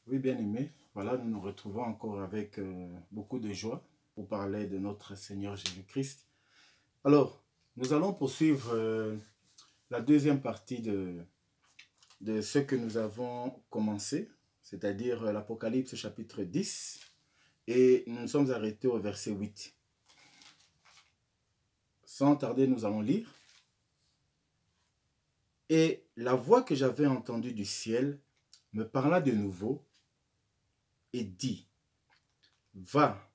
Oui, bien aimé. Voilà, nous nous retrouvons encore avec beaucoup de joie pour parler de notre Seigneur Jésus-Christ. Alors, nous allons poursuivre la deuxième partie de ce que nous avons commencé, c'est-à-dire l'Apocalypse chapitre 10, et nous nous sommes arrêtés au verset 8. Sans tarder, nous allons lire. Et la voix que j'avais entendue du ciel me parla de nouveau et dit, va,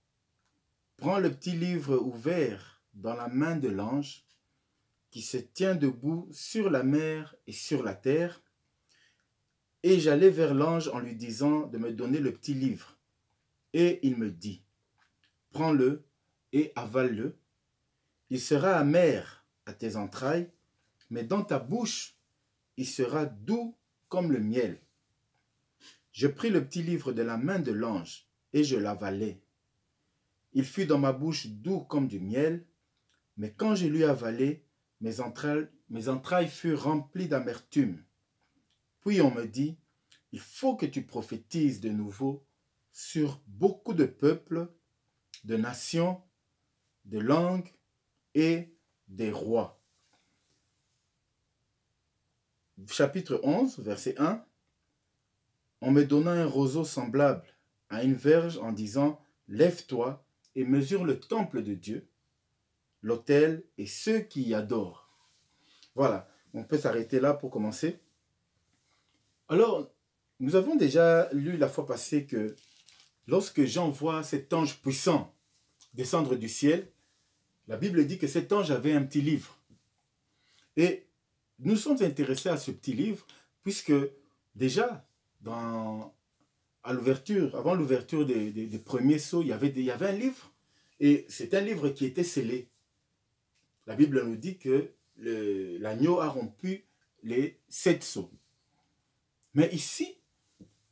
prends le petit livre ouvert dans la main de l'ange qui se tient debout sur la mer et sur la terre. Et j'allai vers l'ange en lui disant de me donner le petit livre. Et il me dit, prends-le et avale-le. Il sera amer à tes entrailles, mais dans ta bouche, il sera doux comme le miel. Je pris le petit livre de la main de l'ange et je l'avalai. Il fut dans ma bouche doux comme du miel, mais quand je l'eus avalé, mes entrailles furent remplies d'amertume. Puis on me dit, il faut que tu prophétises de nouveau sur beaucoup de peuples, de nations, de langues et des rois. Chapitre 11, verset 1. On me donna un roseau semblable à une verge en disant, lève-toi et mesure le temple de Dieu, l'autel et ceux qui y adorent. Voilà, on peut s'arrêter là pour commencer. Alors, nous avons déjà lu la fois passée que lorsque Jean voit cet ange puissant descendre du ciel, la Bible dit que cet ange avait un petit livre. Et nous sommes intéressés à ce petit livre puisque déjà, à l'ouverture, avant l'ouverture des premiers sceaux, il y avait un livre. Et c'est un livre qui était scellé. La Bible nous dit que l'agneau a rompu les 7 sceaux. Mais ici,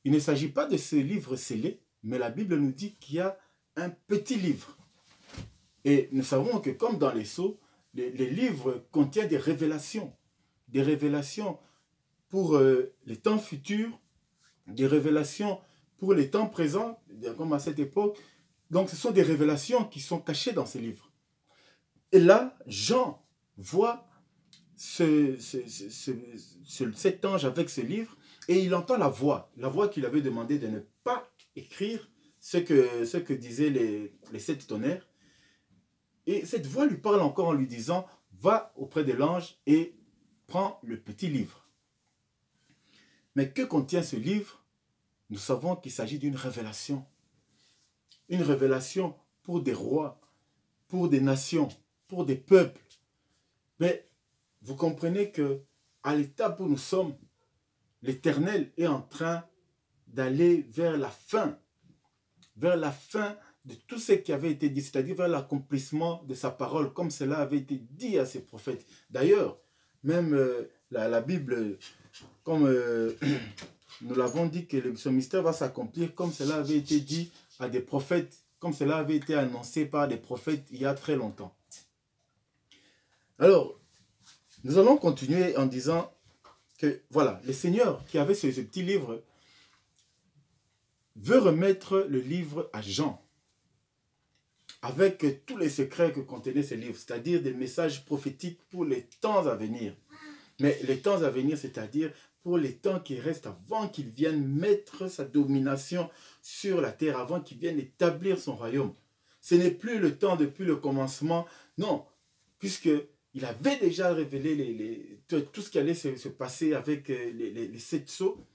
il ne s'agit pas de ce livre scellé, mais la Bible nous dit qu'il y a un petit livre. Et nous savons que comme dans les sceaux, les livres contiennent des révélations pour les temps futurs, des révélations pour les temps présents, comme à cette époque. Donc ce sont des révélations qui sont cachées dans ces livres. Et là, Jean voit cet ange avec ce livre et il entend la voix qu'il avait demandé de ne pas écrire ce que disaient les 7 tonnerres. Et cette voix lui parle encore en lui disant, va auprès de l'ange et prends le petit livre. Mais que contient ce livre? Nous savons qu'il s'agit d'une révélation. Une révélation pour des rois, pour des nations, pour des peuples. Mais vous comprenez que à l'étape où nous sommes, l'Éternel est en train d'aller vers la fin de tout ce qui avait été dit, c'est-à-dire vers l'accomplissement de sa parole, comme cela avait été dit à ses prophètes. D'ailleurs, même la Bible, comme nous l'avons dit, que ce mystère va s'accomplir comme cela avait été dit à des prophètes, comme cela avait été annoncé par des prophètes il y a très longtemps. Alors, nous allons continuer en disant que, voilà, le Seigneur qui avait ce petit livre veut remettre le livre à Jean avec tous les secrets que contenait ce livre, c'est-à-dire des messages prophétiques pour les temps à venir. Mais les temps à venir, c'est-à-dire pour les temps qui restent avant qu'il vienne mettre sa domination sur la terre, avant qu'il vienne établir son royaume. Ce n'est plus le temps depuis le commencement, non, puisqu'il avait déjà révélé tout ce qui allait se passer avec les 7 sceaux.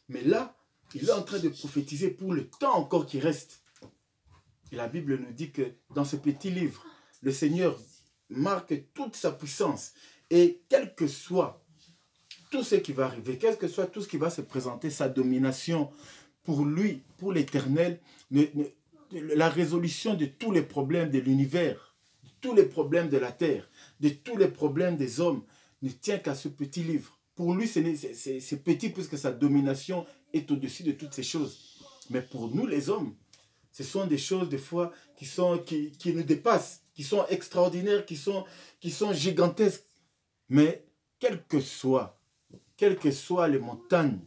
Mais là, il est en train de prophétiser pour le temps encore qui reste. Et la Bible nous dit que dans ce petit livre, le Seigneur marque toute sa puissance. Et quel que soit tout ce qui va arriver, quel que soit tout ce qui va se présenter, sa domination pour lui, pour l'Éternel, la résolution de tous les problèmes de l'univers, de tous les problèmes de la terre, de tous les problèmes des hommes, ne tient qu'à ce petit livre. Pour lui, c'est petit puisque sa domination est au-dessus de toutes ces choses. Mais pour nous, les hommes, ce sont des choses, des fois, qui nous dépassent, qui sont extraordinaires, qui sont gigantesques. Mais quelles que soient les montagnes,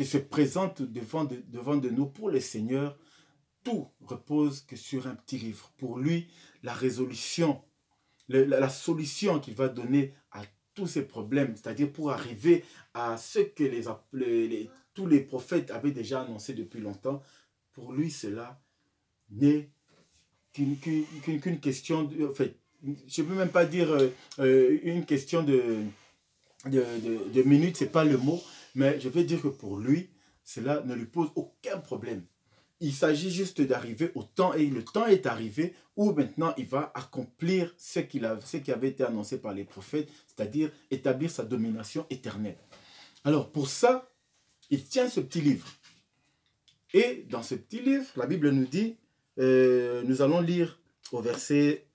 qui se présente devant de nous pour le Seigneur, tout repose que sur un petit livre. Pour lui, la résolution, la solution qu'il va donner à tous ces problèmes, c'est-à-dire pour arriver à ce que tous les prophètes avaient déjà annoncé depuis longtemps, pour lui, cela n'est qu'une question, en fait, je ne peux même pas dire une question de minutes, ce n'est pas le mot, mais je vais dire que pour lui, cela ne lui pose aucun problème. Il s'agit juste d'arriver au temps, et le temps est arrivé où maintenant il va accomplir ce qui avait été annoncé par les prophètes, c'est-à-dire établir sa domination éternelle. Alors pour ça, il tient ce petit livre. Et dans ce petit livre, la Bible nous dit, nous allons lire au verset,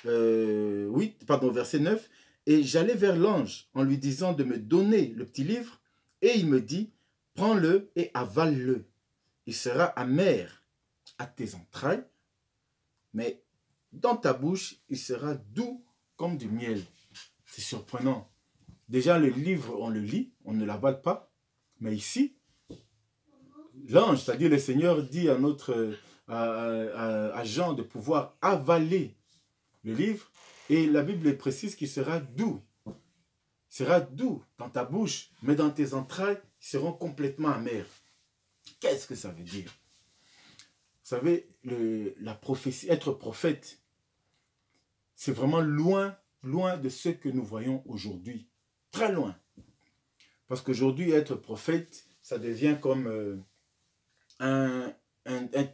verset 9, « Et j'allai vers l'ange en lui disant de me donner le petit livre, et il me dit, prends-le et avale-le. Il sera amer à tes entrailles, mais dans ta bouche, il sera doux comme du miel. » C'est surprenant. Déjà, le livre, on le lit, on ne l'avale pas. Mais ici, l'ange, c'est-à-dire le Seigneur, dit à Jean de pouvoir avaler le livre. Et la Bible précise qu'il sera doux. Il sera doux dans ta bouche, mais dans tes entrailles, ils seront complètement amers. Qu'est-ce que ça veut dire? Vous savez, la prophétie, être prophète, c'est vraiment loin de ce que nous voyons aujourd'hui. Très loin. Parce qu'aujourd'hui, être prophète, ça devient comme un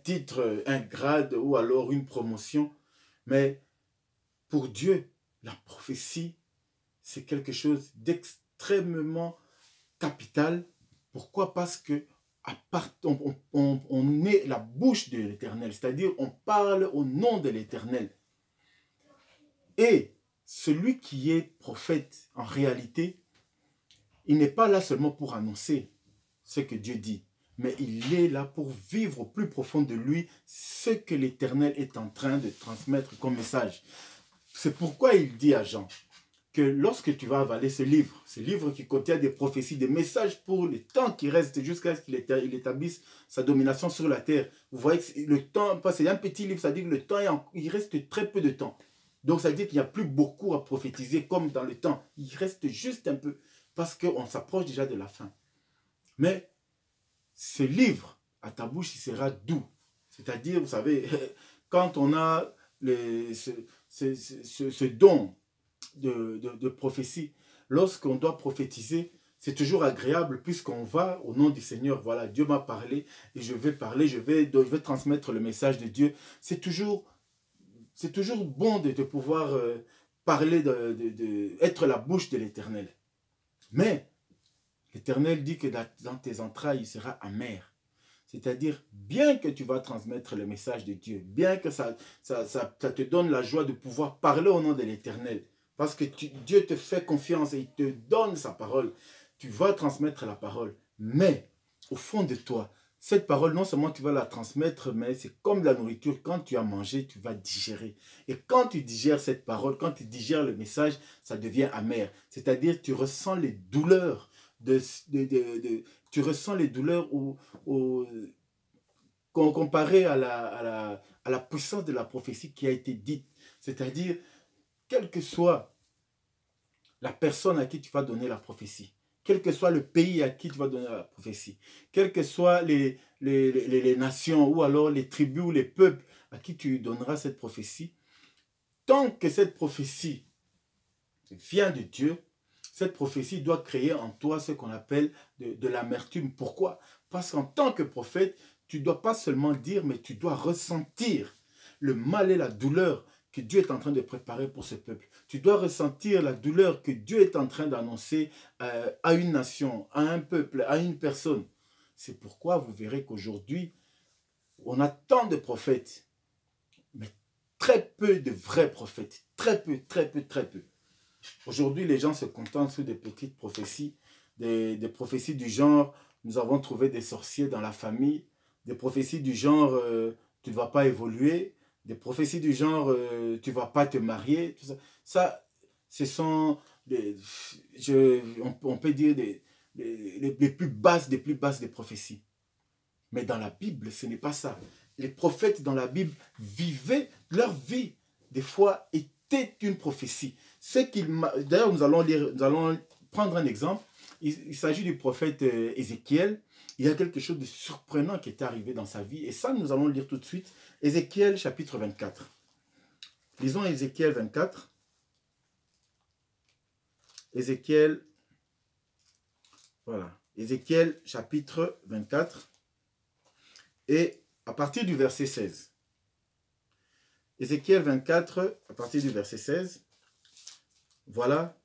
titre, un grade ou alors une promotion. Mais pour Dieu, la prophétie, c'est quelque chose d'extrêmement capital. Pourquoi? Parce que on est la bouche de l'Éternel, c'est-à-dire on parle au nom de l'Éternel. Et celui qui est prophète, en réalité, il n'est pas là seulement pour annoncer ce que Dieu dit, mais il est là pour vivre au plus profond de lui ce que l'Éternel est en train de transmettre comme message. C'est pourquoi il dit à Jean que lorsque tu vas avaler ce livre qui contient des prophéties, des messages pour le temps qui reste jusqu'à ce qu'il établisse sa domination sur la terre. Vous voyez que le temps, c'est un petit livre, ça dit que le temps, il reste très peu de temps. Donc ça veut dire qu'il n'y a plus beaucoup à prophétiser comme dans le temps. Il reste juste un peu parce qu'on s'approche déjà de la fin. Mais ce livre, à ta bouche, il sera doux. C'est-à-dire, vous savez, quand on a ce don de prophétie, lorsqu'on doit prophétiser, c'est toujours agréable puisqu'on va au nom du Seigneur. Voilà, Dieu m'a parlé et je vais parler, je vais transmettre le message de Dieu. C'est toujours bon de pouvoir parler, être la bouche de l'Éternel. Mais l'Éternel dit que dans tes entrailles, il sera amer. C'est-à-dire, bien que tu vas transmettre le message de Dieu, bien que ça te donne la joie de pouvoir parler au nom de l'Éternel, parce que Dieu te fait confiance et il te donne sa parole, tu vas transmettre la parole. Mais, au fond de toi, cette parole, non seulement tu vas la transmettre, mais c'est comme la nourriture. Quand tu as mangé, tu vas digérer. Et quand tu digères cette parole, quand tu digères le message, ça devient amer. C'est-à-dire, tu ressens les douleurs. Tu ressens les douleurs comparées à la puissance de la prophétie qui a été dite. C'est-à-dire, quelle que soit la personne à qui tu vas donner la prophétie, quel que soit le pays à qui tu vas donner la prophétie, quelles que soient les nations ou alors les tribus ou les peuples à qui tu donneras cette prophétie, tant que cette prophétie vient de Dieu, cette prophétie doit créer en toi ce qu'on appelle de l'amertume. Pourquoi? Parce qu'en tant que prophète, tu ne dois pas seulement dire, mais tu dois ressentir le mal et la douleur que Dieu est en train de préparer pour ce peuple. Tu dois ressentir la douleur que Dieu est en train d'annoncer à une nation, à un peuple, à une personne. C'est pourquoi vous verrez qu'aujourd'hui, on a tant de prophètes, mais très peu de vrais prophètes. Très peu, très peu, très peu. Aujourd'hui, les gens se contentent sur des petites prophéties, des prophéties du genre, nous avons trouvé des sorciers dans la famille, des prophéties du genre, tu ne vas pas évoluer, des prophéties du genre, tu ne vas pas te marier. Tout ça, ce sont, on peut dire, les plus basses des prophéties. Mais dans la Bible, ce n'est pas ça. Les prophètes dans la Bible vivaient, leur vie, des fois, était une prophétie. D'ailleurs, nous allons prendre un exemple. Il s'agit du prophète Ézéchiel. Il y a quelque chose de surprenant qui est arrivé dans sa vie. Et ça, nous allons le lire tout de suite. Ézéchiel, chapitre 24. Lisons Ézéchiel 24. Ézéchiel, voilà. Ézéchiel, chapitre 24. Et à partir du verset 16. Ézéchiel 24, à partir du verset 16. Voilà.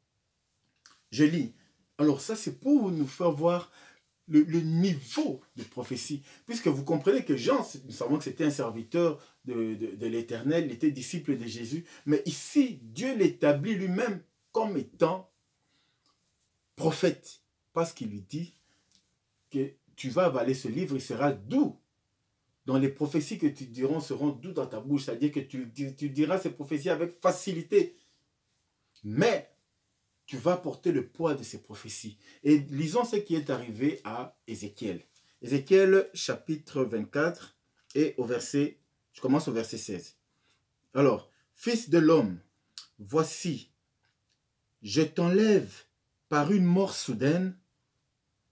Je lis. Alors ça, c'est pour nous faire voir le niveau de prophétie. Puisque vous comprenez que Jean, nous savons que c'était un serviteur de l'Éternel, il était disciple de Jésus. Mais ici, Dieu l'établit lui-même comme étant prophète. Parce qu'il lui dit que tu vas avaler ce livre, il sera doux. Dans les prophéties que tu diras seront doux dans ta bouche. C'est-à-dire que tu diras ces prophéties avec facilité. Mais tu vas porter le poids de ces prophéties. Et lisons ce qui est arrivé à Ézéchiel. Ézéchiel chapitre 24 et je commence au verset 16. Alors, fils de l'homme, voici, je t'enlève par une mort soudaine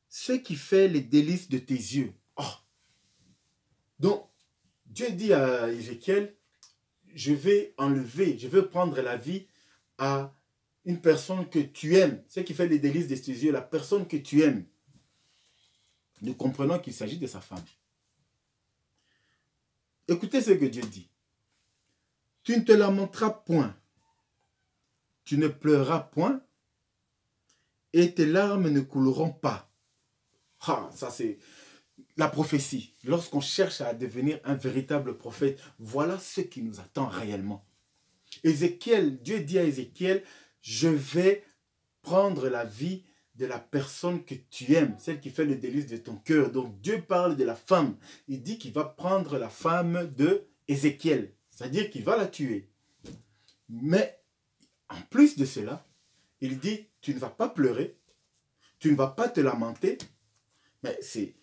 ce qui fait les délices de tes yeux. Oh! Donc, Dieu dit à Ézéchiel, je vais enlever, je vais prendre la vie à une personne que tu aimes, ce qui fait les délices de tes yeux, la personne que tu aimes. Nous comprenons qu'il s'agit de sa femme. Écoutez ce que Dieu dit. Tu ne te lamenteras point, tu ne pleureras point, et tes larmes ne couleront pas. Ah, ça c'est la prophétie. Lorsqu'on cherche à devenir un véritable prophète, voilà ce qui nous attend réellement. Ézéchiel, Dieu dit à Ézéchiel, je vais prendre la vie de la personne que tu aimes, celle qui fait le délice de ton cœur. Donc Dieu parle de la femme. Il dit qu'il va prendre la femme de Ézéchiel, c'est-à-dire qu'il va la tuer. Mais en plus de cela, il dit, tu ne vas pas pleurer, tu ne vas pas te lamenter, mais c'est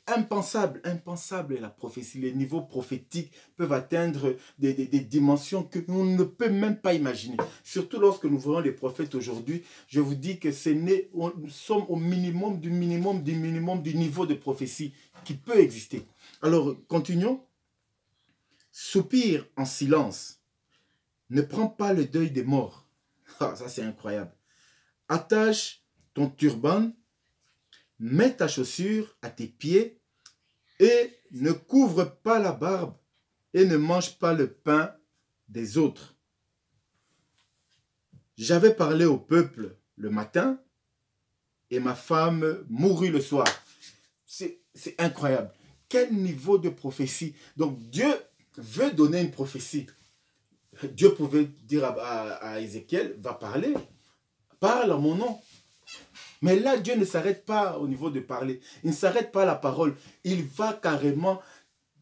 impensable, impensable la prophétie. Les niveaux prophétiques peuvent atteindre des dimensions que l'on ne peut même pas imaginer. Surtout lorsque nous voyons les prophètes aujourd'hui, je vous dis que nous sommes au minimum du niveau de prophétie qui peut exister. Alors, continuons. Soupire en silence. Ne prends pas le deuil des morts. Ah, ça c'est incroyable. Attache ton turban. Mets ta chaussure à tes pieds et ne couvre pas la barbe et ne mange pas le pain des autres. J'avais parlé au peuple le matin et ma femme mourut le soir. C'est incroyable. Quel niveau de prophétie. Donc Dieu veut donner une prophétie. Dieu pouvait dire à Ézéchiel, va parler, parle en mon nom. Mais là, Dieu ne s'arrête pas au niveau de parler. Il ne s'arrête pas à la parole. Il va carrément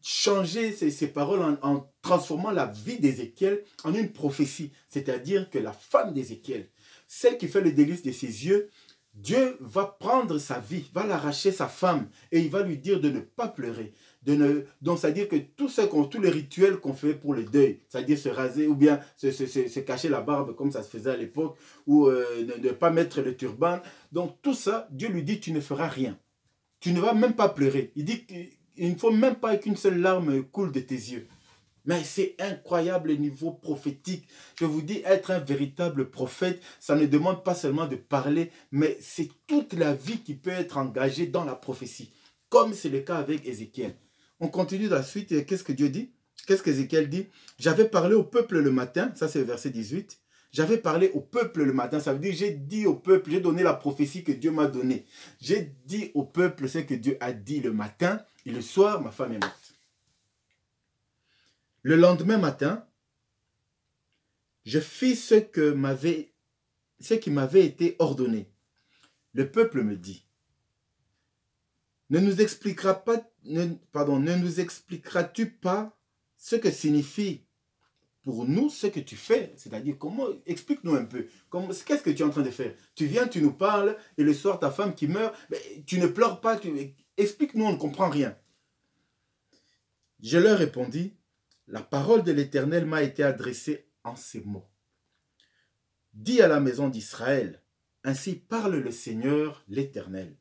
changer ces paroles en transformant la vie d'Ézéchiel en une prophétie. C'est-à-dire que la femme d'Ézéchiel, celle qui fait le délice de ses yeux, Dieu va prendre sa vie, va l'arracher sa femme et il va lui dire de ne pas pleurer. Donc, c'est-à-dire que tous les rituels qu'on fait pour le deuil, c'est-à-dire se raser ou bien se cacher la barbe comme ça se faisait à l'époque, ou ne pas mettre le turban. Donc, tout ça, Dieu lui dit, tu ne feras rien. Tu ne vas même pas pleurer. Il dit qu'il ne faut même pas qu'une seule larme coule de tes yeux. Mais c'est incroyable le niveau prophétique. Je vous dis, être un véritable prophète, ça ne demande pas seulement de parler, mais c'est toute la vie qui peut être engagée dans la prophétie. Comme c'est le cas avec Ézéchiel. On continue la suite et qu'est-ce que Dieu dit? Qu'est-ce qu'Ézéchiel dit? J'avais parlé au peuple le matin, ça c'est le verset 18. J'avais parlé au peuple le matin, ça veut dire j'ai dit au peuple, j'ai donné la prophétie que Dieu m'a donnée. J'ai dit au peuple ce que Dieu a dit le matin et le soir, ma femme est morte. Le lendemain matin, je fis ce qui m'avait été ordonné. Le peuple me dit, ne nous expliqueras-tu pas ce que signifie pour nous ce que tu fais. C'est-à-dire, comment, explique-nous un peu. Qu'est-ce que tu es en train de faire? Tu viens, tu nous parles, et le soir, ta femme qui meurt, mais tu ne pleures pas. Explique-nous, on ne comprend rien. Je leur répondis, la parole de l'Éternel m'a été adressée en ces mots. Dis à la maison d'Israël, ainsi parle le Seigneur l'Éternel.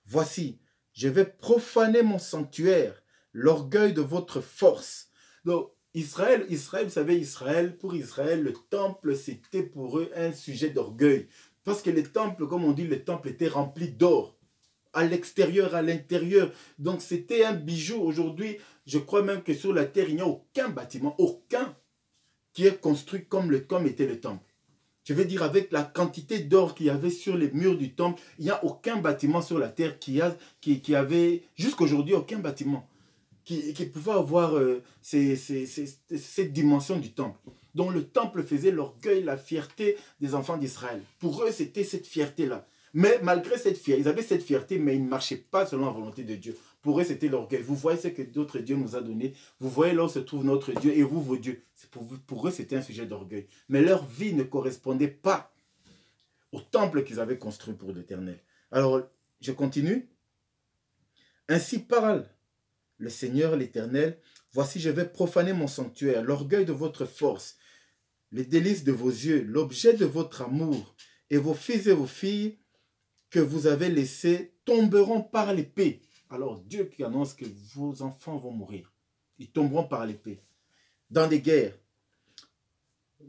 Voici, je vais profaner mon sanctuaire, l'orgueil de votre force. Donc, Israël, vous savez, pour Israël, le temple, c'était pour eux un sujet d'orgueil. Parce que les temples, comme on dit, les temples étaient remplis d'or. À l'extérieur, à l'intérieur. Donc, c'était un bijou. Aujourd'hui, je crois même que sur la terre, il n'y a aucun bâtiment, aucun, qui est construit comme était le temple. Je veux dire, avec la quantité d'or qu'il y avait sur les murs du temple, il n'y a aucun bâtiment sur la terre qui avait, jusqu'à aujourd'hui, aucun bâtiment qui pouvait avoir cette dimension du temple. Donc le temple faisait l'orgueil, la fierté des enfants d'Israël. Pour eux, c'était cette fierté-là. Mais malgré cette fierté, ils avaient cette fierté, mais ils ne marchaient pas selon la volonté de Dieu. Pour eux, c'était l'orgueil. Vous voyez ce que d'autres dieux nous a donné. Vous voyez là où se trouve notre Dieu et vous, vos dieux. Pour eux, c'était un sujet d'orgueil. Mais leur vie ne correspondait pas au temple qu'ils avaient construit pour l'Éternel. Alors, je continue. Ainsi parle le Seigneur l'Éternel. Voici, je vais profaner mon sanctuaire, l'orgueil de votre force, les délices de vos yeux, l'objet de votre amour, et vos fils et vos filles que vous avez laissés tomberont par l'épée. Alors Dieu qui annonce que vos enfants vont mourir. Ils tomberont par l'épée. Dans des guerres.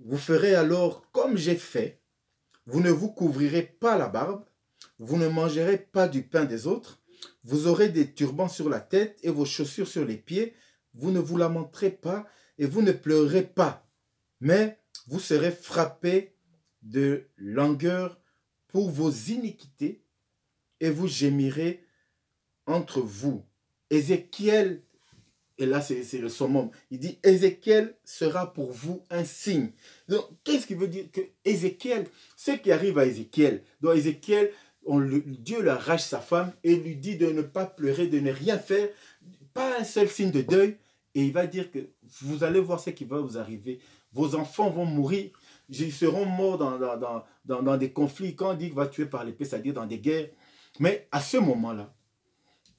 Vous ferez alors comme j'ai fait. Vous ne vous couvrirez pas la barbe. Vous ne mangerez pas du pain des autres. Vous aurez des turbans sur la tête et vos chaussures sur les pieds. Vous ne vous lamenterez pas et vous ne pleurerez pas. Mais vous serez frappés de langueur pour vos iniquités et vous gémirez entre vous. Ézéchiel, et là c'est le summum, il dit Ézéchiel sera pour vous un signe. Donc qu'est-ce qui veut dire que Ézéchiel, ce qui arrive à Ézéchiel, donc Ézéchiel, Dieu lui arrache sa femme et lui dit de ne pas pleurer, de ne rien faire, pas un seul signe de deuil, et il va dire que vous allez voir ce qui va vous arriver. Vos enfants vont mourir, ils seront morts dans des conflits. Quand on dit qu'il va tuer par l'épée, c'est-à-dire dans des guerres. Mais à ce moment-là,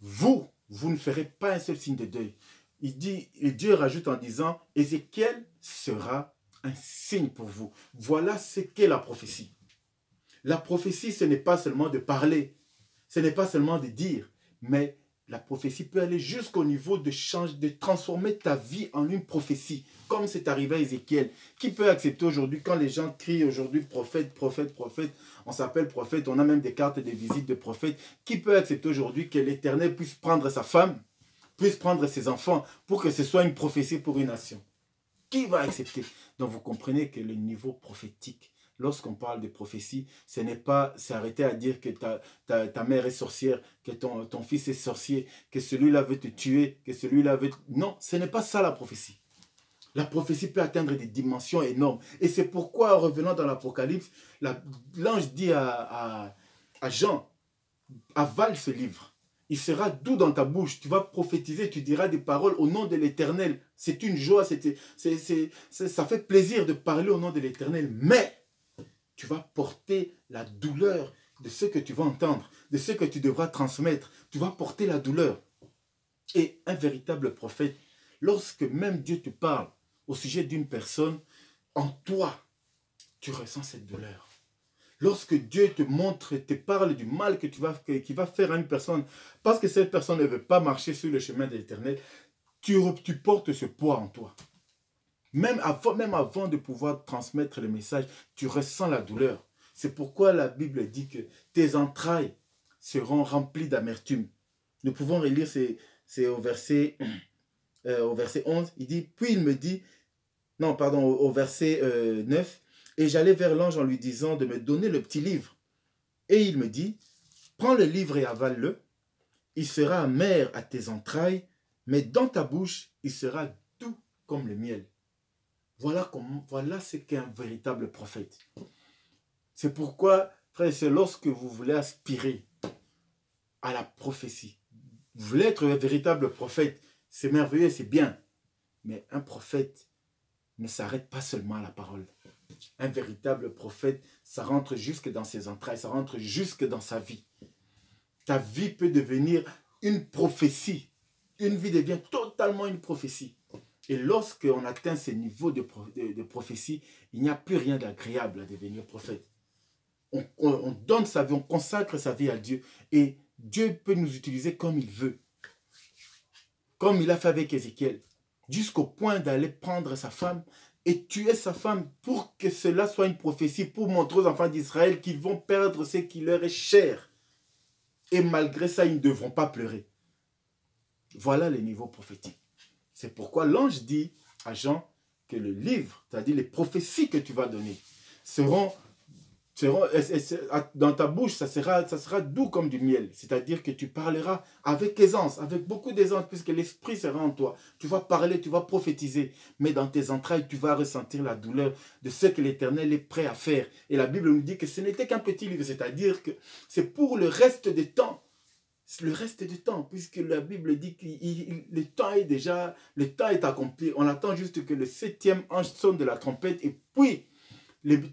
vous ne ferez pas un seul signe de deuil. Il dit, et Dieu rajoute en disant, Ézéchiel sera un signe pour vous. Voilà ce qu'est la prophétie. La prophétie, ce n'est pas seulement de parler, ce n'est pas seulement de dire, mais la prophétie peut aller jusqu'au niveau de transformer ta vie en une prophétie, comme c'est arrivé à Ézéchiel. Qui peut accepter aujourd'hui, quand les gens crient aujourd'hui prophète, prophète, prophète, on s'appelle prophète, on a même des cartes de visite de prophète, qui peut accepter aujourd'hui que l'Éternel puisse prendre sa femme, puisse prendre ses enfants, pour que ce soit une prophétie pour une nation? Qui va accepter? Donc vous comprenez que le niveau prophétique, lorsqu'on parle de prophétie, ce n'est pas s'arrêter à dire que ta mère est sorcière, que ton fils est sorcier, que celui-là veut te tuer, que celui-là veut... Non, ce n'est pas ça la prophétie. La prophétie peut atteindre des dimensions énormes. Et c'est pourquoi, en revenant dans l'Apocalypse, l'ange dit à Jean, avale ce livre. Il sera doux dans ta bouche. Tu vas prophétiser, tu diras des paroles au nom de l'Éternel. C'est une joie, ça fait plaisir de parler au nom de l'Éternel. Mais tu vas porter la douleur de ce que tu vas entendre, de ce que tu devras transmettre. Tu vas porter la douleur. Et un véritable prophète, lorsque même Dieu te parle au sujet d'une personne, en toi, tu ressens cette douleur. Lorsque Dieu te montre, te parle du mal qu'il va faire à une personne, parce que cette personne ne veut pas marcher sur le chemin de l'Éternel, tu portes ce poids en toi. Même avant de pouvoir transmettre le message, tu ressens la douleur. C'est pourquoi la Bible dit que tes entrailles seront remplies d'amertume. Nous pouvons relire, c'est au verset 11, il dit, puis il me dit, non, pardon, au verset 9, et j'allais vers l'ange en lui disant de me donner le petit livre. Et il me dit, prends le livre et avale-le, il sera amer à tes entrailles, mais dans ta bouche, il sera doux comme le miel. Voilà ce qu'est un véritable prophète. C'est pourquoi, frère, c'est lorsque vous voulez aspirer à la prophétie, vous voulez être un véritable prophète, c'est merveilleux, c'est bien. Mais un prophète ne s'arrête pas seulement à la parole. Un véritable prophète, ça rentre jusque dans ses entrailles, ça rentre jusque dans sa vie. Ta vie peut devenir une prophétie. Une vie devient totalement une prophétie. Et lorsqu'on atteint ces niveaux de prophétie, il n'y a plus rien d'agréable à devenir prophète. On donne sa vie, on consacre sa vie à Dieu. Et Dieu peut nous utiliser comme il veut. Comme il a fait avec Ézéchiel. Jusqu'au point d'aller prendre sa femme et tuer sa femme pour que cela soit une prophétie, pour montrer aux enfants d'Israël qu'ils vont perdre ce qui leur est cher. Et malgré ça, ils ne devront pas pleurer. Voilà les niveaux prophétiques. C'est pourquoi l'ange dit à Jean que le livre, c'est-à-dire les prophéties que tu vas donner, seront dans ta bouche, ça sera doux comme du miel. C'est-à-dire que tu parleras avec aisance, avec beaucoup d'aisance, puisque l'Esprit sera en toi. Tu vas parler, tu vas prophétiser, mais dans tes entrailles, tu vas ressentir la douleur de ce que l'Éternel est prêt à faire. Et la Bible nous dit que ce n'était qu'un petit livre, c'est-à-dire que c'est pour le reste des temps. Le reste du temps, puisque la Bible dit que le temps est accompli. On attend juste que le 7e ange sonne de la trompette et puis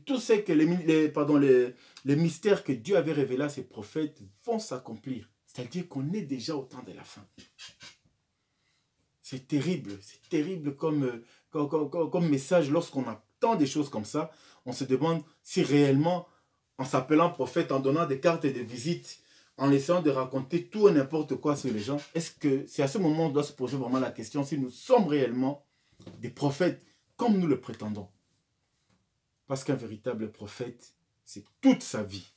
tout ce que les mystères que Dieu avait révélés à ses prophètes vont s'accomplir. C'est-à-dire qu'on est déjà au temps de la fin. C'est terrible comme message. Lorsqu'on attend des choses comme ça, on se demande si réellement, en s'appelant prophète, en donnant des cartes de visite, en essayant de raconter tout et n'importe quoi sur les gens, est-ce que c'est à ce moment qu'on doit se poser vraiment la question si nous sommes réellement des prophètes comme nous le prétendons? Parce qu'un véritable prophète, c'est toute sa vie.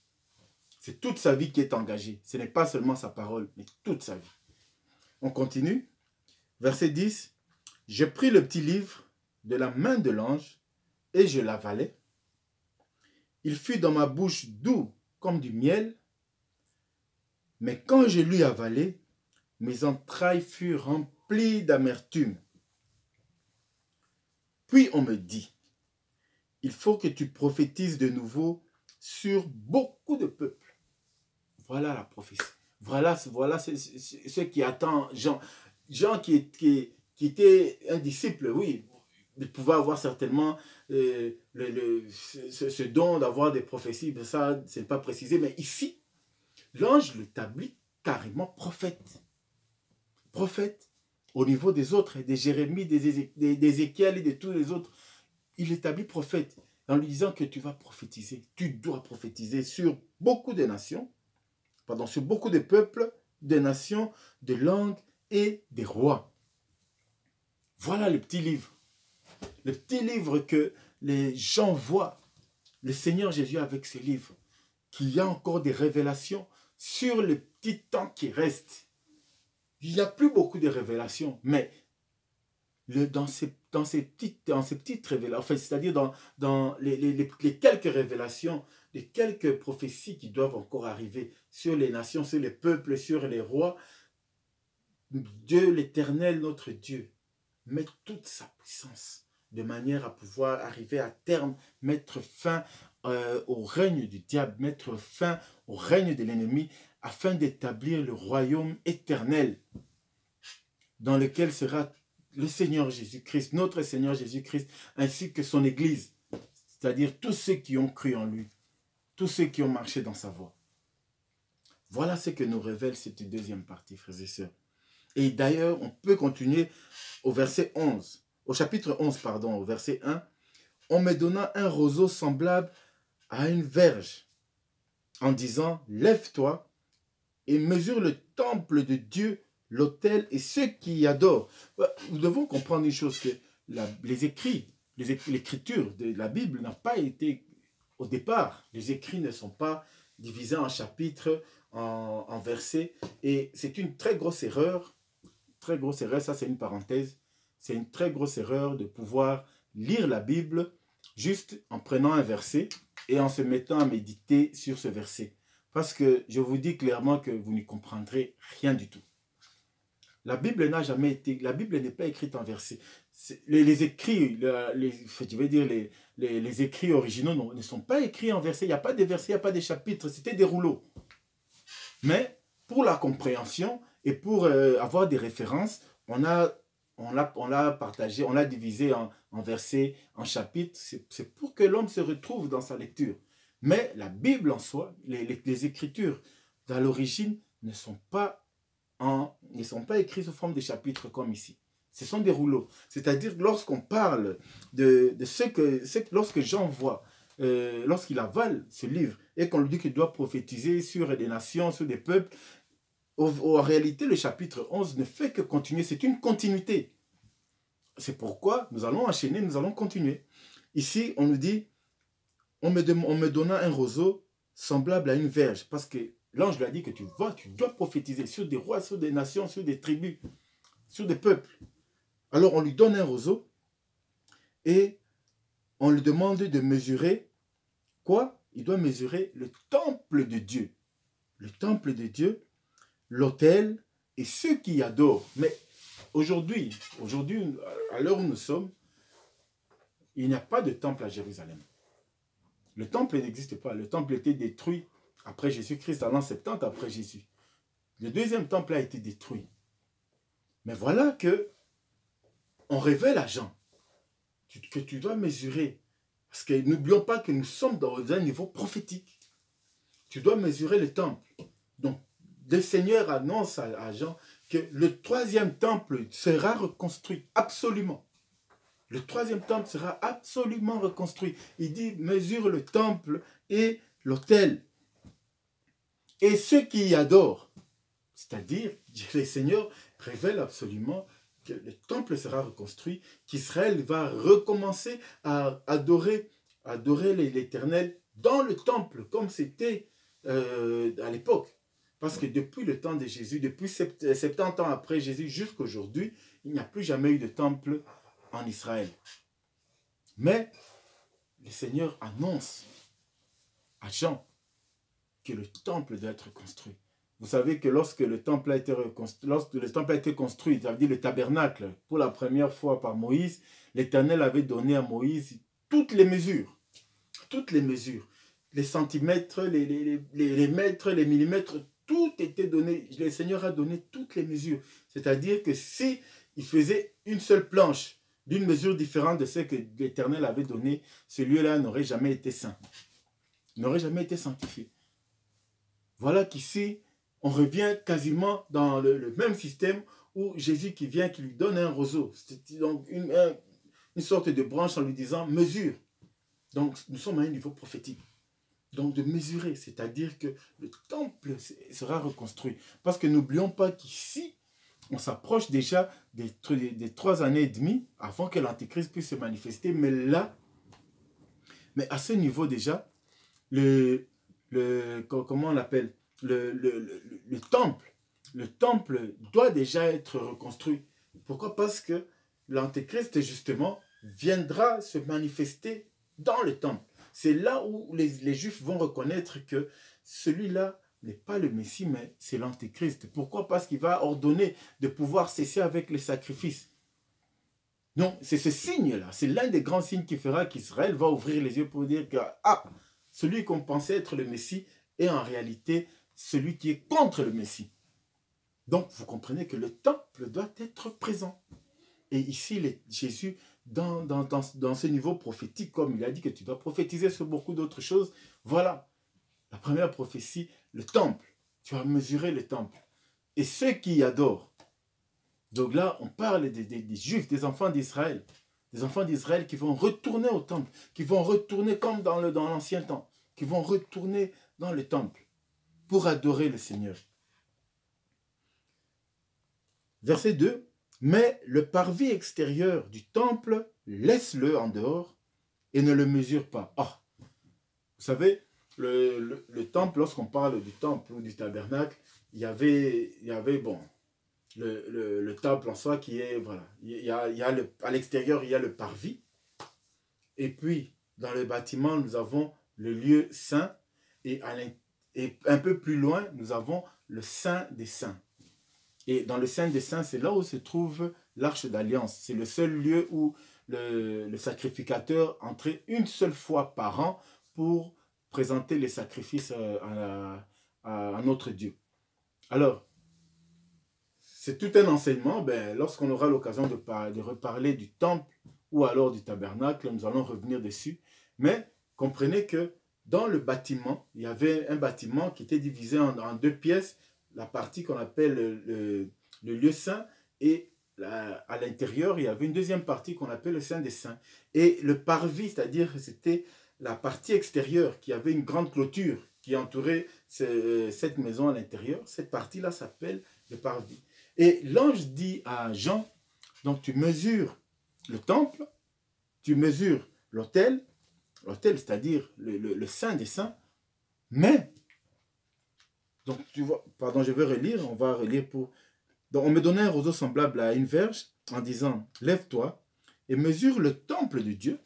C'est toute sa vie qui est engagée. Ce n'est pas seulement sa parole, mais toute sa vie. On continue. Verset 10. « Je pris le petit livre de la main de l'ange et je l'avalai. Il fut dans ma bouche doux comme du miel. Mais quand je l'eus avalé, mes entrailles furent remplies d'amertume. Puis on me dit, il faut que tu prophétises de nouveau sur beaucoup de peuples. » Voilà la prophétie. Voilà ce qui attend Jean. Jean qui était un disciple, oui, il pouvait avoir certainement ce don d'avoir des prophéties, mais ça, ce n'est pas précisé. Mais ici, l'ange l'établit carrément prophète. Prophète au niveau des autres, des Jérémie, des Ézéchiel et de tous les autres. Il établit prophète en lui disant que tu vas prophétiser. Tu dois prophétiser sur beaucoup de nations, sur beaucoup de peuples, de nations, de langues et des rois. Voilà le petit livre. Le petit livre que les gens voient. Le Seigneur Jésus avec ce livre. Qu'il y a encore des révélations sur le petit temps qui reste. Il n'y a plus beaucoup de révélations, mais dans ces petites révélations, enfin, c'est-à-dire dans les quelques révélations, les quelques prophéties qui doivent encore arriver sur les nations, sur les peuples, sur les rois, Dieu l'Éternel, notre Dieu, met toute sa puissance de manière à pouvoir arriver à terme, mettre fin au règne du diable, mettre fin au règne de l'ennemi, afin d'établir le royaume éternel dans lequel sera le Seigneur Jésus-Christ, notre Seigneur Jésus-Christ, ainsi que son Église, c'est-à-dire tous ceux qui ont cru en lui, tous ceux qui ont marché dans sa voie. Voilà ce que nous révèle cette deuxième partie, frères et sœurs. Et d'ailleurs, on peut continuer au verset 11, au chapitre 11, pardon, au verset 1. « On me donna un roseau semblable à une verge, en disant, lève-toi et mesure le temple de Dieu, l'autel et ceux qui y adorent. » Nous devons comprendre une chose, que l'écriture de la Bible n'a pas été, au départ, les écrits ne sont pas divisés en chapitres, en versets, et c'est une très grosse erreur, ça c'est une parenthèse, c'est une très grosse erreur de pouvoir lire la Bible juste en prenant un verset et en se mettant à méditer sur ce verset. Parce que je vous dis clairement que vous n'y comprendrez rien du tout. La Bible n'a jamais été, la Bible n'est pas écrite en versets. Les écrits, je veux dire les écrits originaux ne sont pas écrits en versets. Il n'y a pas de versets, il n'y a pas de chapitres, c'était des rouleaux. Mais pour la compréhension et pour avoir des références, on a on l'a partagé, on l'a divisé en versets, en chapitres. C'est pour que l'homme se retrouve dans sa lecture. Mais la Bible en soi, les Écritures, à l'origine, ne sont pas écrites sous forme de chapitres comme ici. Ce sont des rouleaux. C'est-à-dire lorsqu'on parle de lorsque Jean voit, lorsqu'il avale ce livre et qu'on lui dit qu'il doit prophétiser sur des nations, sur des peuples, en réalité, le chapitre 11 ne fait que continuer. C'est une continuité. C'est pourquoi nous allons enchaîner, nous allons continuer. Ici, on nous dit, on me donna un roseau semblable à une verge. Parce que l'ange lui a dit que tu dois prophétiser sur des rois, sur des nations, sur des tribus, sur des peuples. Alors, on lui donne un roseau et on lui demande de mesurer quoi? Il doit mesurer le temple de Dieu. Le temple de Dieu, l'autel et ceux qui y adorent. Mais aujourd'hui, à l'heure où nous sommes, il n'y a pas de temple à Jérusalem. Le temple n'existe pas. Le temple était détruit après Jésus-Christ, en l'an 70 après Jésus. Le deuxième temple a été détruit. Mais voilà que on révèle à Jean que tu dois mesurer. Parce que n'oublions pas que nous sommes dans un niveau prophétique. Tu dois mesurer le temple. Donc, le Seigneur annonce à Jean que le troisième temple sera reconstruit, absolument. Le troisième temple sera absolument reconstruit. Il dit, mesure le temple et l'autel. Et ceux qui y adorent, c'est-à-dire, le Seigneur révèle absolument que le temple sera reconstruit, qu'Israël va recommencer à adorer l'Éternel dans le temple, comme c'était à l'époque. Parce que depuis le temps de Jésus, depuis 70 ans après Jésus jusqu'à aujourd'hui, il n'y a plus jamais eu de temple en Israël. Mais le Seigneur annonce à Jean que le temple doit être construit. Vous savez que lorsque le temple a été construit, ça veut dire le tabernacle, pour la première fois par Moïse, l'Éternel avait donné à Moïse toutes les mesures. Toutes les mesures. Les centimètres, les mètres, les millimètres, tout était donné. Le Seigneur a donné toutes les mesures. C'est-à-dire que si il faisait une seule planche d'une mesure différente de ce que l'Éternel avait donné, ce lieu-là n'aurait jamais été saint. N'aurait jamais été sanctifié. Voilà qu'ici, on revient quasiment dans le même système où Jésus qui vient, qui lui donne un roseau. C'est donc une sorte de branche en lui disant, mesure. Donc, nous sommes à un niveau prophétique. Donc, de mesurer, c'est-à-dire que le temple sera reconstruit. Parce que n'oublions pas qu'ici, on s'approche déjà des 3 années et demie avant que l'Antéchrist puisse se manifester. Mais là, à ce niveau déjà, comment on l'appelle, le temple doit déjà être reconstruit. Pourquoi? Parce que l'Antéchrist, justement, viendra se manifester dans le temple. C'est là où les Juifs vont reconnaître que celui-là n'est pas le Messie, mais c'est l'Antéchrist. Pourquoi? Parce qu'il va ordonner de pouvoir cesser avec les sacrifices. Donc, c'est ce signe-là, c'est l'un des grands signes qui fera qu'Israël va ouvrir les yeux pour dire que celui qu'on pensait être le Messie est en réalité celui qui est contre le Messie. Donc, vous comprenez que le temple doit être présent. Et ici, Jésus, dans ce niveau prophétique, comme il a dit que tu dois prophétiser sur beaucoup d'autres choses, voilà, la première prophétie, le temple. Tu vas mesurer le temple. Et ceux qui y adorent. Donc là, on parle des Juifs, des enfants d'Israël. Des enfants d'Israël qui vont retourner au temple, qui vont retourner comme dans l'ancien temps, qui vont retourner dans le temple pour adorer le Seigneur. Verset 2. Mais le parvis extérieur du temple, laisse-le en dehors et ne le mesure pas. Vous savez, le temple, lorsqu'on parle du temple ou du tabernacle, il y avait le temple en soi qui est, voilà, à l'extérieur, il y a le parvis. Et puis, dans le bâtiment, nous avons le lieu saint. Et un peu plus loin, nous avons le Saint des Saints. Et dans le Saint des Saints, c'est là où se trouve l'Arche d'Alliance. C'est le seul lieu où le sacrificateur entrait une seule fois par an pour présenter les sacrifices à notre Dieu. Alors, c'est tout un enseignement. Ben, lorsqu'on aura l'occasion de reparler du temple ou alors du tabernacle, nous allons revenir dessus. Mais comprenez que dans le bâtiment, il y avait un bâtiment qui était divisé en deux pièces. La partie qu'on appelle le lieu saint et à l'intérieur, il y avait une deuxième partie qu'on appelle le Saint des Saints. Et le parvis, c'est-à-dire que c'était la partie extérieure qui avait une grande clôture qui entourait cette maison à l'intérieur. Cette partie-là s'appelle le parvis. Et l'ange dit à Jean, donc tu mesures le temple, tu mesures l'autel, c'est-à-dire le Saint des Saints, mais, donc tu vois, pardon, je vais relire, on va relire pour... Donc on me donnait un roseau semblable à une verge en disant, lève-toi et mesure le temple de Dieu,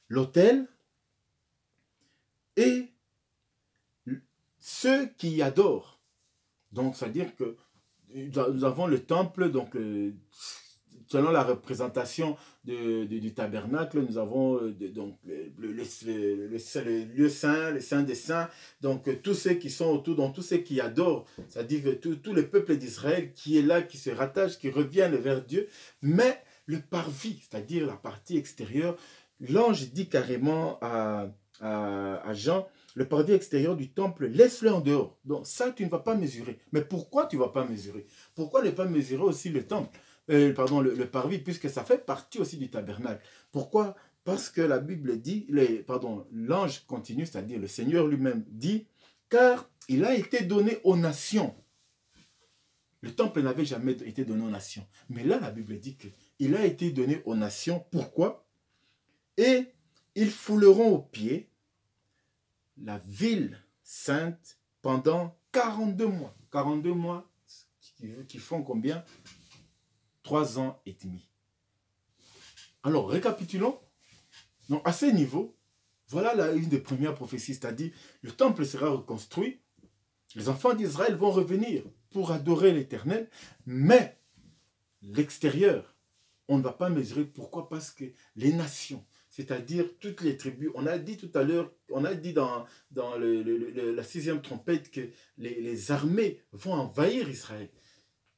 l'autel et ceux qui y adorent. Donc, c'est-à-dire que nous avons le temple, donc selon la représentation du tabernacle, nous avons donc le lieu saint, le saint des saints, donc tous ceux qui sont autour, donc tous ceux qui adorent, c'est-à-dire que tout le peuple d'Israël qui est là, qui se rattache, qui reviennent vers Dieu, mais le parvis, c'est-à-dire la partie extérieure, l'ange dit carrément à Jean, le parvis extérieur du temple, laisse-le en dehors. Donc ça, tu ne vas pas mesurer. Mais pourquoi tu ne vas pas mesurer? Pourquoi ne pas mesurer aussi le temple, le parvis, puisque ça fait partie aussi du tabernacle? Pourquoi? Parce que la Bible dit, l'ange continue, c'est-à-dire le Seigneur lui-même dit, car il a été donné aux nations. Le temple n'avait jamais été donné aux nations. Mais là, la Bible dit qu'il a été donné aux nations. Pourquoi? Et ils fouleront aux pieds la ville sainte pendant 42 mois. 42 mois qui font combien? 3 ans et demi. Alors, récapitulons. Donc, à ce niveau, voilà une des premières prophéties, c'est-à-dire le temple sera reconstruit, les enfants d'Israël vont revenir pour adorer l'Éternel, mais l'extérieur, on ne va pas mesurer. Pourquoi? Parce que les nations, c'est-à-dire toutes les tribus. On a dit tout à l'heure, on a dit dans la 6e trompette que les armées vont envahir Israël.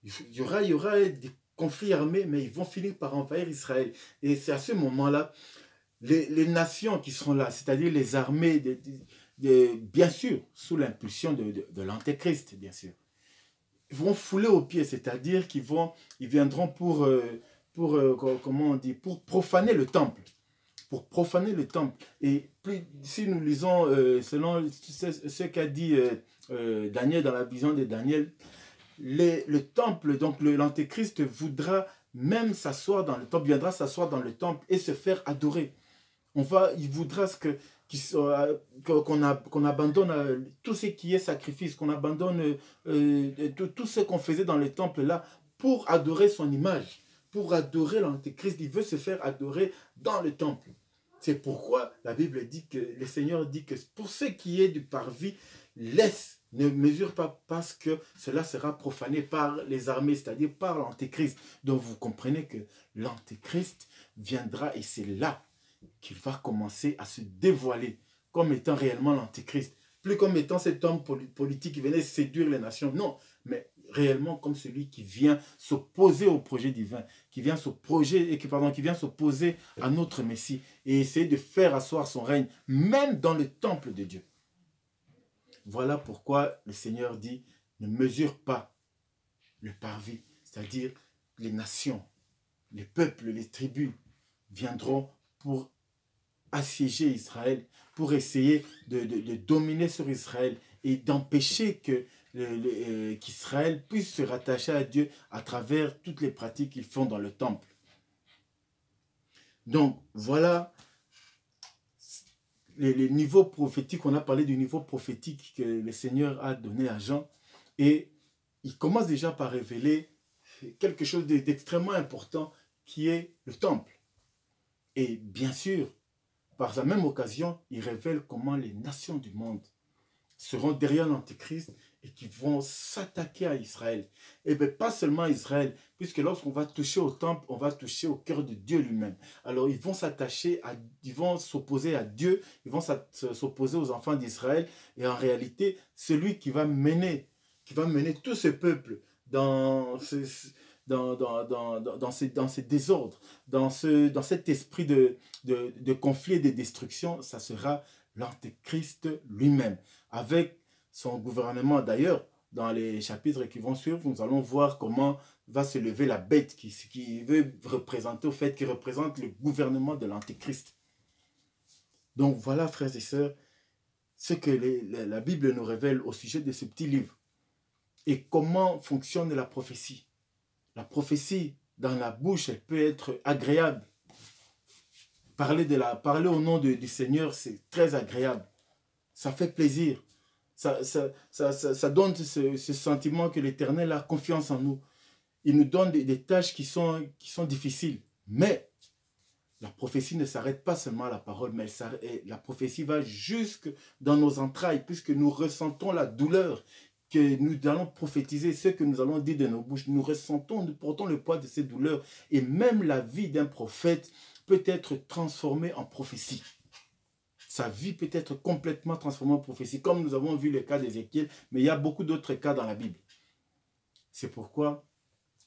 Il y aura des conflits armés, mais ils vont finir par envahir Israël. Et c'est à ce moment-là, les nations qui seront là, c'est-à-dire les armées, bien sûr, sous l'impulsion de l'Antéchrist, bien sûr, ils vont fouler aux pieds, c'est-à-dire qu'ils viendront pour comment on dit, pour profaner le temple. Pour profaner le temple. Et si nous lisons selon ce qu'a dit Daniel dans la vision de Daniel, le temple, donc l'antéchrist voudra même s'asseoir dans le temple, viendra s'asseoir dans le temple et se faire adorer. Il voudra qu'on abandonne tout ce qui est sacrifice, qu'on abandonne tout ce qu'on faisait dans le temple là pour adorer son image, pour adorer l'antéchrist. Il veut se faire adorer dans le temple. C'est pourquoi la Bible dit que le Seigneur dit que pour ce qui est du parvis, laisse, ne mesure pas parce que cela sera profané par les armées, c'est-à-dire par l'antéchrist. Donc vous comprenez que l'antéchrist viendra et c'est là qu'il va commencer à se dévoiler comme étant réellement l'antéchrist. Plus comme étant cet homme politique qui venait séduire les nations, non, mais réellement comme celui qui vient s'opposer au projet divin, qui vient s'opposer à notre Messie et essayer de faire asseoir son règne, même dans le temple de Dieu. Voilà pourquoi le Seigneur dit, ne mesure pas le parvis, c'est-à-dire les nations, les peuples, les tribus viendront pour assiéger Israël, pour essayer de dominer sur Israël et d'empêcher qu'Israël puisse se rattacher à Dieu à travers toutes les pratiques qu'ils font dans le temple. Donc, voilà les niveaux prophétiques. On a parlé du niveau prophétique que le Seigneur a donné à Jean. Et il commence déjà par révéler quelque chose d'extrêmement important qui est le temple. Et bien sûr, par la même occasion, il révèle comment les nations du monde seront derrière l'Antéchrist et qui vont s'attaquer à Israël. Et bien pas seulement Israël, puisque lorsqu'on va toucher au temple, on va toucher au cœur de Dieu lui-même. Alors ils vont s'opposer à Dieu, ils vont s'opposer aux enfants d'Israël. Et en réalité, celui qui va mener tout ce peuple dans ces désordres, dans cet esprit de conflit et de destruction, ça sera l'Antéchrist lui-même, avec son gouvernement. D'ailleurs, dans les chapitres qui vont suivre, nous allons voir comment va se lever la bête qui veut représenter, au fait, qui représente le gouvernement de l'Antéchrist. Donc voilà, frères et sœurs, ce que la Bible nous révèle au sujet de ce petit livre. Et comment fonctionne la prophétie. La prophétie, dans la bouche, elle peut être agréable. Parler au nom du Seigneur, c'est très agréable. Ça fait plaisir. Ça donne ce sentiment que l'Éternel a confiance en nous. Il nous donne des tâches qui sont difficiles. Mais la prophétie ne s'arrête pas seulement à la parole, mais la prophétie va jusque dans nos entrailles, puisque nous ressentons la douleur que nous allons prophétiser, ce que nous allons dire de nos bouches. Nous ressentons, nous portons le poids de ces douleurs. Et même la vie d'un prophète peut être transformée en prophétie. Sa vie peut être complètement transformée en prophétie, comme nous avons vu le cas d'Ézéchiel, mais il y a beaucoup d'autres cas dans la Bible. C'est pourquoi,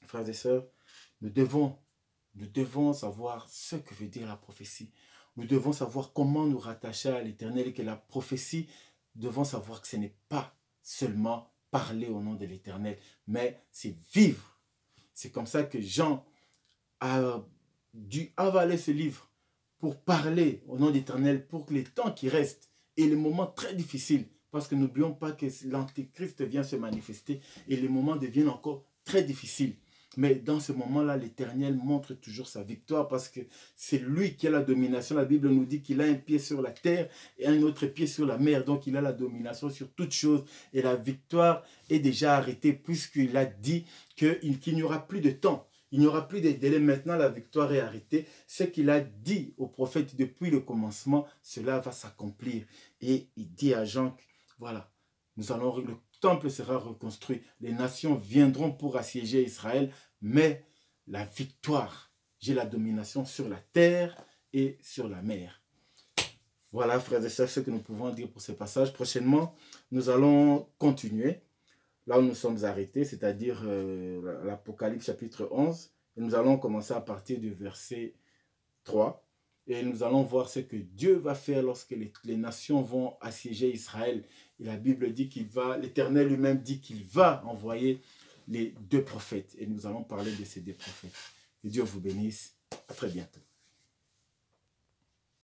frères et sœurs, nous devons savoir ce que veut dire la prophétie. Nous devons savoir comment nous rattacher à l'Éternel et que la prophétie, nous devons savoir que ce n'est pas seulement parler au nom de l'Éternel, mais c'est vivre. C'est comme ça que Jean a dû avaler ce livre pour parler au nom de l'Éternel, pour que les temps qui restent et les moments très difficiles, parce que n'oublions pas que l'Antéchrist vient se manifester et les moments deviennent encore très difficiles. Mais dans ce moment-là, l'Éternel montre toujours sa victoire parce que c'est lui qui a la domination. La Bible nous dit qu'il a un pied sur la terre et un autre pied sur la mer. Donc, il a la domination sur toutes choses. Et la victoire est déjà arrêtée puisqu'il a dit qu'il n'y aura plus de temps. Il n'y aura plus de délai. Maintenant, la victoire est arrêtée. Ce qu'il a dit au prophète depuis le commencement, cela va s'accomplir. Et il dit à Jean, voilà, le temple sera reconstruit. Les nations viendront pour assiéger Israël. Mais la victoire, j'ai la domination sur la terre et sur la mer. Voilà, frères et sœurs, ce que nous pouvons dire pour ce passage. Prochainement, nous allons continuer là où nous sommes arrêtés, c'est-à-dire l'Apocalypse chapitre 11. Et nous allons commencer à partir du verset 3. Et nous allons voir ce que Dieu va faire lorsque les nations vont assiéger Israël. Et la Bible dit qu'il va, l'Éternel lui-même dit qu'il va envoyer les deux prophètes. Et nous allons parler de ces deux prophètes. Que Dieu vous bénisse. À très bientôt.